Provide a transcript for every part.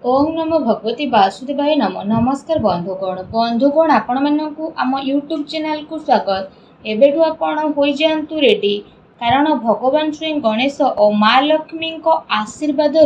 ओम नमो भगवती वासुदेवाय नमो। नमस्कार बंधुगण आपण मानकु आम यूट्यूब चैनल को स्वागत। एबेठु आपण होई जांतु रेडी, कारण भगवान श्री गणेश और माँ लक्ष्मी को आशीर्वाद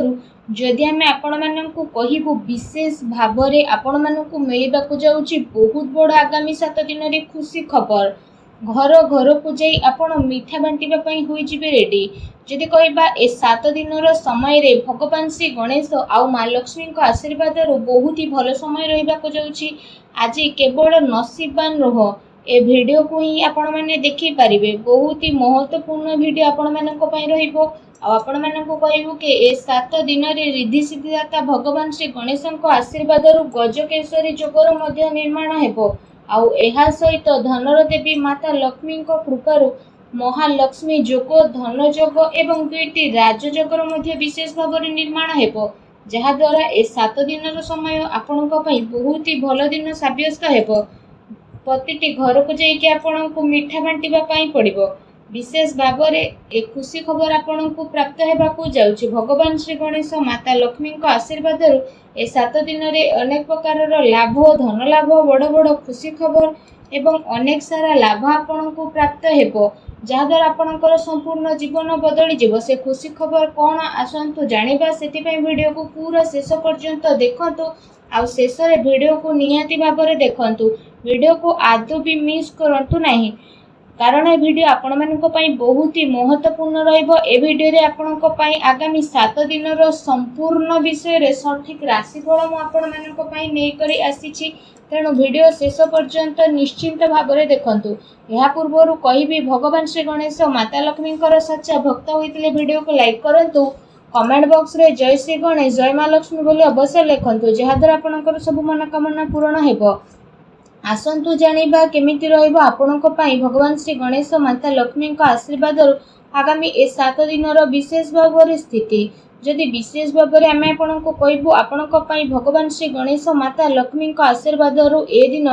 जदि आम आपण मानकु कहिबु विशेष भावरे आपण मानकु मिलिबाकु जाउची बहुत बड़ आगामी 7 दिन रे खुशी खबर। घर घर को जाई आपण मिठा बांटिबा पई होई जिबे रेडी। जदि कहबा ए 7 दिन समय रे भगवान श्री गणेश आउ माँ लक्ष्मी को आशीर्वाद बहुत ही भल समय रहिबाकु जाउची। आज केवल नसीबवान रह ए वीडियो को ही आपण माने देखि पारिबे। बहुत ही महत्वपूर्ण वीडियो आपण मानक पई रहिबो। आपण मानक कहबो कि ए 7 दिन रे रिद्धि सिद्धिदाता भगवान श्री गणेश को आशीर्वाद गजकेशरी जोगर मध्य निर्माण हेबो। आउ एहा सहित धनर देवी माता लक्ष्मी को कृपारु महालक्ष्मी जोग, धन जोग एवं 2टी राजयोगर मध्य विशेष भाव निर्माण हेबो, जहा द्वारा ए 7 दिन समय आपणक पई बहुत ही भल दिन साब्यस्त हेबो। प्रतिटी घर को जाइके आपणक मिठा बांटिबा पई पड़िबो। विशेष भाव ए खुशी खबर आपणक प्राप्त हेबाकु जाउछि। भगवान श्री गणेश माता लक्ष्मी को आशीर्वाद ए 7 दिन रे अनेक प्रकार लाभ, धन लाभ, बड़ बड़ खुशी खबर एवं अनेक सारा लाभ आपणक प्राप्त हेबो, जहाद्वारा आपणकर संपूर्ण जीवन बदली जीव। से खुशी खबर कौन आसतु जानिबा, सेतिपई वीडियो को पूरा शेष पर्यंत देखंतु। आ शेष रे वीडियो को निहाती भाबरे देखंतु। वीडियो को आदौ भी मिस करंतु नाही, कारण ए वीडियो आपण मानक पई बहुत ही महत्वपूर्ण रहिबो। ए वीडियो रे आपणक पई आगामी 7 दिन रो संपूर्ण विषय रे सठिक राशिफल मु आपण मानक पई नै करी आसीछि। तेणु वीडियो शेष पर्यंत निश्चिंत भाबरे देखंतु। या पूर्वरु कहिबी भगवान श्री गणेश माता लक्ष्मी सच्चा भक्त होइतिले वीडियो को लाइक करंतु। कमेंट बॉक्स रे जय श्री गणेश, जय माँ लक्ष्मी बोली अवश्य लिखंतु, जहाद्वारा आपणकर सब मनोकामना पूर्ण हेबो। आसंतु जानिबा केमिति रहइबो आपणक पई भगवान श्री गणेश माता लक्ष्मी आशीर्वाद आगामी ए 7 दिन विशेष भाव स्थिति। जदि विशेष भाव में आम आपको कहबू आपणक पई भगवान श्री गणेश माता लक्ष्मी आशीर्वाद ए दिन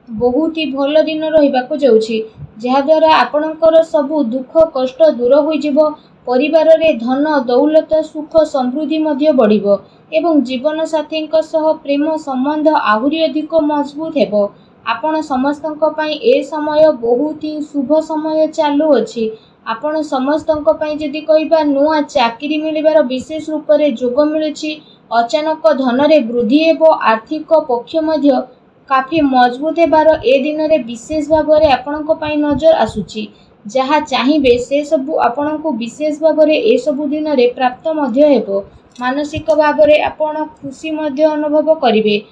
बहुत ही भल दिन रहिबाकु जाउछि, जहाद्वारा आपणकर सबु दुख कष्ट दूर होई जिवो। परिवार रे धन दौलत सुख समृद्धि मध्य बढ़िबो एवं जीवन साथी प्रेम संबंध आहुरी अधिक मजबूत हेबो। आपण समस्तक पई ए समय बहुत ही शुभ समय चालू अछि। आपण समस्तक पई जदि कहबा नुआ चाकरी मिलिबार विशेष रूप रे जोग मिलुछि। अचानक धन रे वृद्धि हेबो। आर्थिक पक्ष मध्य काफी मजबूत हेबार ए दिन रे विशेष भाव रे आपणक पई नजर आसुछि। जहा चाहिबे से सबु आपणक विशेष भाव रे ए सबु दिन रे प्राप्त मध्य हेबो। मानसिक भाव रे आपण खुशी मध्य अनुभव करिवे।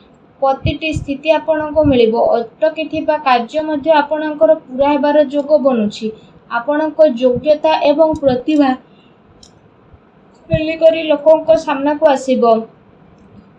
प्रतिटी स्थिति आपणको मिलिबो। अटकी थिबा कार्य मध्य आपणकर पूरा हेबार जोग बनुछि। आपणक योग्यता एवं प्रतिभा करी लोकंक सामना को आसीबो।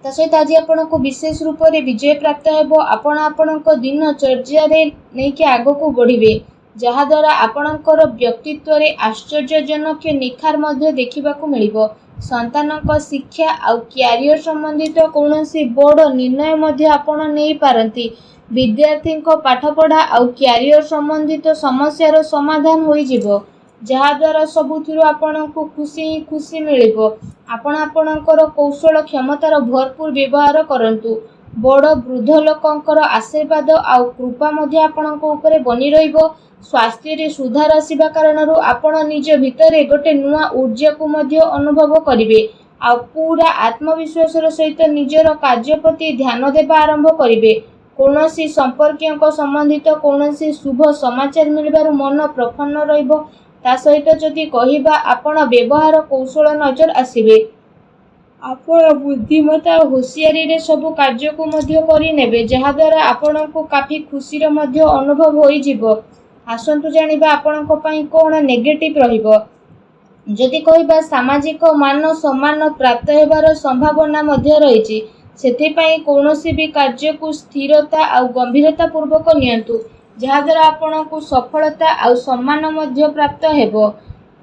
ता सहित आज आपणको विशेष रूप रे विजय प्राप्त हेबो। आपण आपणक दिन चर्या रे नेकी आगो को बढ़िबे, जहा द्वारा आपणकर व्यक्तित्व रे आश्चर्यजनक निखार मध्य देखिबाकू मिलिबो। संतानक शिक्षा आउ क्यारियर संबंधित कौनसी बड़ निर्णय मध्य आपण नहीं पारंती। विद्यार्थी को पाठपढ़ा आउ क्यारियर संबंधित समस्यार समाधान होई जिवो, जहा द्वारा सबुथिरु आपणको खुशी मिलिबो। आपण आपणकर कौशल क्षमतार भरपूर व्यवहार करंतु। बड़ वृद्ध लोकंकर आशीर्वाद आउ कृपा मध्य आपणको ऊपर बनी रहिबो। स्वास्थ्य रे सुधार आसीबा कारणरु आपण निज भितरे गोटे नुआ ऊर्जा को मध्य अनुभव करिवे। आ पूरा आत्मविश्वास सहित निजर कार्य प्रति ध्यान देबा आरंभ करिवे। कौनसी संपर्कियों को संबंधित कौनसी शुभ समाचार मिलबार मन प्रफुल्ल रहिबो। ता सहित जदि कहिबा आपण व्यवहार कौशल नजर आसीबे। आपण बुद्धिमत्ता और होशियारी रे सब कार्य को मध्य करि नेबे, जहा द्वारा आपण को काफी खुशी रे मध्य अनुभव होई जिवो। आसंतु जानिबा आपणक पई कोन नेगेटिव रहिबो। जदि कहिबा सामाजिक मान सम्मान प्राप्त हेबार संभावना मध्य रहिछि। सेथिपई कौनसी भी कार्य को स्थिरता और गंभीरता पूर्वक नियंतु, जहा द्वारा आपणक सफलता और सम्मान मध्य प्राप्त हेबो।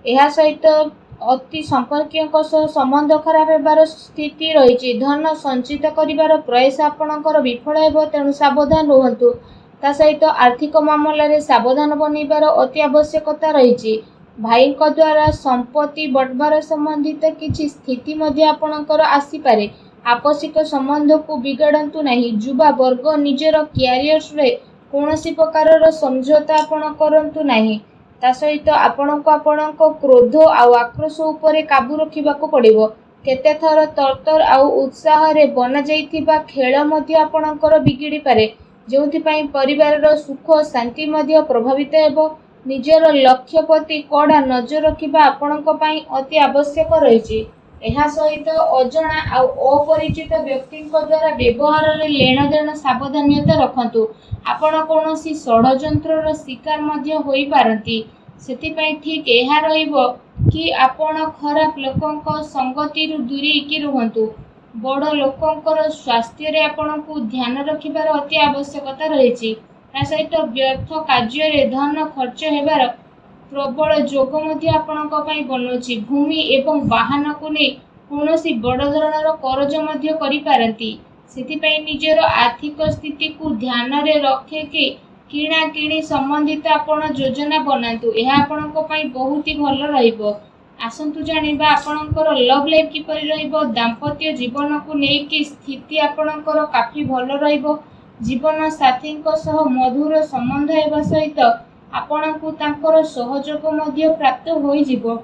एहा सहित अति संपर्कियों सह संबंध खराब हेबार स्थिति रहिछि। धन संचित करिवार प्रयास आपणकर विफल हेबो, तेणु सावधान रुहंतु। ता सहित आर्थिक मामला रे सावधान बनिबार अति आवश्यकता रहिछि। भाई द्वारा संपत्ति बंटवार संबंधित किछि स्थिति मध्य आपणकर आसी पारे। आपसिक संबंध को बिगाड़तु नहीं। युवा वर्ग निजर क्यारियर रे कौनसी प्रकार समझौता आपण करंतु नहीं। ता सहित आपणको आपणको क्रोध आउ आक्रोश उपरे काबू रखिबाको पड़िबो। केते थर तरतर आउ उत्साह रे बना जाइथिबा खेल मध्य आपणकर बिगिड़ी पारे, जोंथि पई परिवारर सुख शांति मध्य प्रभावित हेबो। निजर लक्ष्य प्रति कड़ा नजर रखिबा आपणको पई अति आवश्यक रहिछि। ଏହା ସହିତ ଅଜଣା ଆଉ ଅପରିଚିତ ବ୍ୟକ୍ତିଙ୍କ ଦ୍ୱାରା ବ୍ୟବହାରରେ लेणदेण ସାବଧାନତା ରଖନ୍ତୁ। ଆପଣ କୌଣସି ଷଡ଼ଯନ୍ତ୍ରର ଶିକାର ମଧ୍ୟ ହୋଇପାରନ୍ତି। ସେଥିପାଇଁ ଠିକ୍ ଏହା ରହିବ କି ଆପଣ ଖରାପ ଲୋକଙ୍କ ସଙ୍ଗତିରୁ ଦୂରେଇକି ରୁହନ୍ତୁ। ବଡ଼ ଲୋକଙ୍କର ସ୍ୱାସ୍ଥ୍ୟରେ ଆପଣଙ୍କୁ ଧ୍ୟାନ ରଖିବାର ଅତି ଆବଶ୍ୟକତା ରହିଛି। ତା ସହିତ ବ୍ୟର୍ଥ କାର୍ଯ୍ୟରେ ଧନ ଖର୍ଚ୍ଚ ହେବାର प्रबल जोग मध्य आपणक पई बनुछि। भूमि एवं वाहनକୁ ନେଇ कौनसी बड़ धरणर करज मध्य करि पारंती। ସେଥିପାଇଁ ନିଜର आर्थिक स्थिति को ध्यान रे रखेके किणा किणी संबंधित आपण योजना बनातु। यह आपणक पई बहुत ही भल रहिबो। आसंतु जानिबा आपणकर लव लाइफ किपरि रहिबो। दाम्पत्य जीवन को नेकी स्थिति आपणकर काफी भल रहिबो। जीवन साथीଙ୍କ सह मधुर संबंध हेबा सहित आपणको तांकर सहयोग मध्य प्राप्त होई जिवो।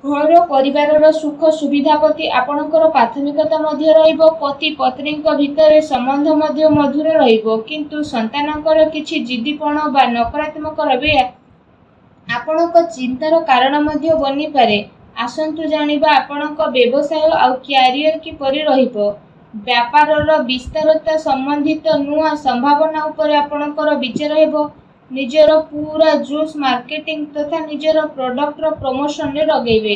घर परिवारर सुख सुविधा प्रति आपणकर प्राथमिकता मध्य रहिबो। पति पत्नीଙ୍କ भितर संबंध मध्य मधुर रहिबो, किंतु संतानकर किछि जिद्दीपण बा नकारात्मक रवैया आपणक चिंतार कारण मध्य बनी पारे। आसंतु जानिबा आपणक व्यवसाय आ क्यारियर किपरि रहिबो। व्यापारर विस्तारता संबंधित नुआ संभावना उपरे आपणकर विचार हेबो। निजर पूरा जोश मार्केटिंग तथा निजर प्रोडक्टर प्रमोशन रे लगेबे।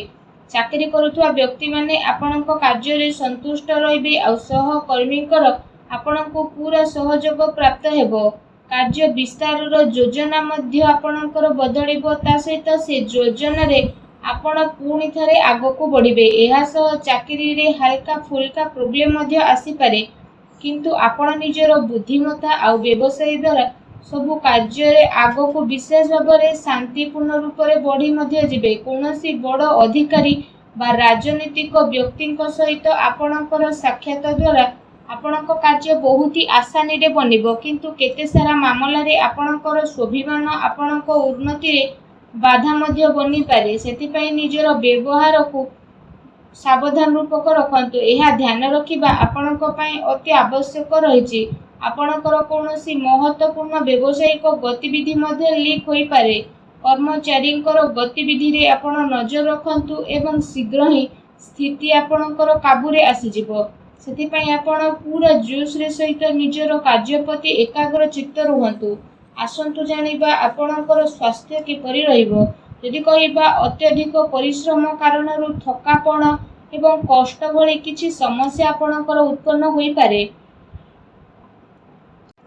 चाकरी करुवा व्यक्ति माने आपणक कार्य रे संतुष्ट रहिबे आ सहकर्मीकर आपणको पूरा सहयोग प्राप्त हेबो। कार्य विस्तारर योजना मध्य आपणकर बदलिबो। ता सहित से योजना रे आपण पुणी थरे आगको बढ़िबे। एहा सह चाकरी रे हल्का फुल्का प्रॉब्लम मध्य आसी पारे, किंतु आपण निजर बुद्धिमत्ता आ व्यवसाय द्वारा सबु कार्य रे आगको विशेष भाव में शांतिपूर्ण रूप से बढ़ी मध्य जिबे। कौनसी बड़ अधिकारी बा राजनीतिक व्यक्तिଙ୍କ सहित आपणकर साक्षात द्वारा आपणक कार्य बहुत ही आसानी रे बनिबो, किंतु केते सारा मामला रे आपणकर स्वाभिमान आपणक उन्नति रे बाधा मध्य बनी पारे। सेतिपई निजर व्यवहार को सावधान रूपक रखंतु। यह ध्यान रखिबा आपणक पई अति आवश्यक रहिछि। आपणकर कौनसी महत्वपूर्ण व्यावसायिक गतिविधि मध्य लीक होई पारे। कर्मचारींकर गतिविधि रे आपण नजर रखंतु एवं शीघ्र ही स्थिति आपणकर काबू रे आसी जिवो। सेतिपई आपण पूरा जोश रे सहित निजर कार्य प्रति एकाग्र चित्त रुहंतु। आसंतु जानिबा आपणकर स्वास्थ्य किपरि रहिबो। यदि कहिबा अत्यधिक परिश्रम कारणरू थकापण एवं कष्ट भली किछि समस्या आपणकर उत्पन्न होई पारे।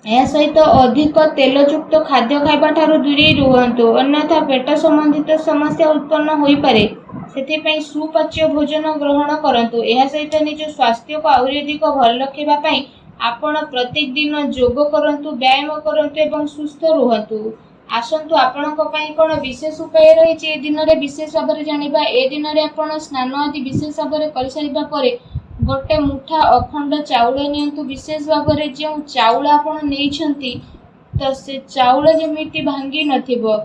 यह सहित अधिक तेलयुक्त खाद्य खाइबा ठारू दूरी रुहंतु, अन्यथा पेट संबंधित समस्या उत्पन्न होई पारे। सेथिपई सुपाच्य भोजन ग्रहण करंतु। यह सहित निज स्वास्थ्य को आउरी अधिक भल रखिबा पई आपण प्रत्येक दिन योग करंतु, व्यायाम करंतु एवं सुस्थ रुहंतु। आसंतु आपणक पई कोन विशेष उपाय रहिछि ए दिन रे विशेष भाव रे जानिबा। ए दिन रे आपण स्नान आदि विशेष भाव रे करि सारिबा परे गोटे मुठा अखंड चाउल नियंतु। विशेष भाव रे जे चाउल आपण नेइछंती तो से चाउल जेमिति भांगी नथिबो,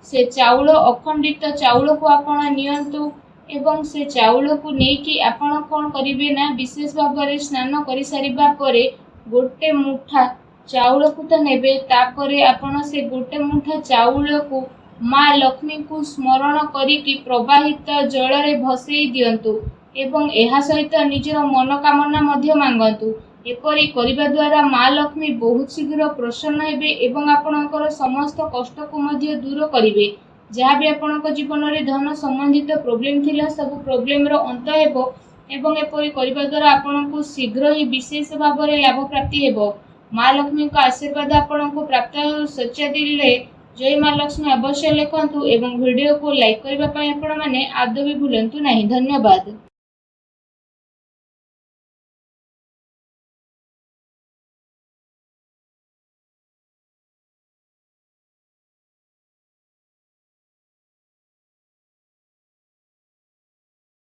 से चाउल अखंडित चाउल को आपण नियंतु एवं से चाउल को नेकी आपण कोन करिवे ना, विशेष भाव रे स्नान करि सारिबा परे गोटे मुठा चाउल को तो नेबे। तापरे आपण से गोटे मुठा चाउल को माँ लक्ष्मी को स्मरण करिकी प्रवाहित जल रे भसेई दियंतु एवं एहा सहित निजर मनोकामना मध्य मांगंतु। एपरि करिबा द्वारा माँ लक्ष्मी बहुत शीघ्र प्रसन्न हेबे एवं आपणकर समस्त कष्ट को मध्य दूर करिवे। जहाँ भी आपणक जीवन में धन संबंधित प्रॉब्लम थिला सब प्रॉब्लम रो अंत हेबो एवं एपरि करिबा द्वारा आपणको शीघ्र ही विशेष भाव में लाभ प्राप्ति हेबो। माँ लक्ष्मी का आशीर्वाद आपणको प्राप्त हो। सच्चा दिल रे जय माँ लक्ष्मी अवश्य लिखंतु एवं वीडियो को लाइक करबा पई आपण माने आदौ भी भूलंतु नहीं। धन्यवाद।